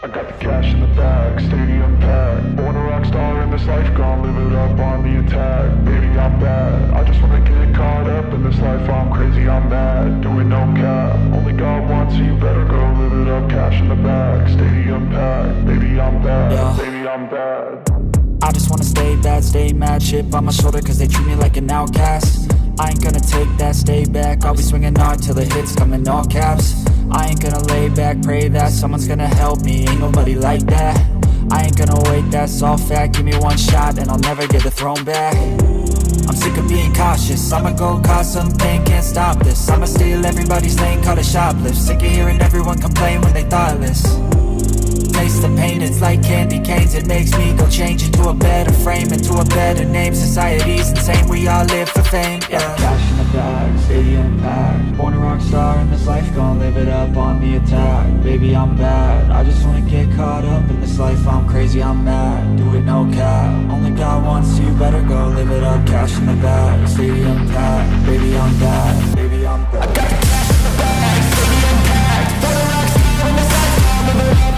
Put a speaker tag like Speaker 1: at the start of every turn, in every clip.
Speaker 1: I got the cash in the bag, stadium packed. Born a rock star in this life, gon' live it up on the attack. Baby, I'm bad, I just wanna get caught up in this life. I'm crazy, I'm mad, doing no cap. Only God wants, so you better go live it up. Cash in the bag, stadium packed. Baby, I'm bad,
Speaker 2: Yeah.
Speaker 1: baby, I'm bad.
Speaker 2: I just wanna stay bad, stay mad. Chip on my shoulder cause they treat me like an outcast. I ain't gonna take that, stay back. I'll be swinging hard till the hits come in all caps. I ain't gonna lay back, pray that someone's gonna help me. Ain't nobody like that. I ain't gonna wait, that's all fact. Give me one shot and I'll never get the throne back. I'm sick of being cautious, I'ma go cause something, can't stop this. I'ma steal everybody's lane, call it shoplift. Sick of hearing everyone complain when they thoughtless. Taste the pain, it's like candy canes. It makes me go change into a better frame, into a better name. Society's insane, we all live for fame, yeah. Cash in the bag, stadium packed. Born a rock star in this life, gon' live it up on the attack. Baby, I'm bad, I just wanna get caught up in this life. I'm crazy, I'm mad, do it no cap. Only God wants, so you better go live it up. Cash in the bag, stadium packed. Baby, I'm bad, baby, I'm bad. I got the cash in the bag, stadium packed. Born a rock star in this life, gon' live it up.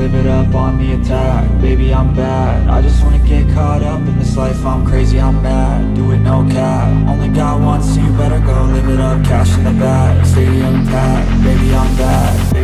Speaker 2: Live it up on the attack, baby I'm bad. I just wanna get caught up in this life. I'm crazy, I'm mad, do it no cap. Only God wants, so you better go live it up. Cash in the bag, stadium packed, baby I'm bad.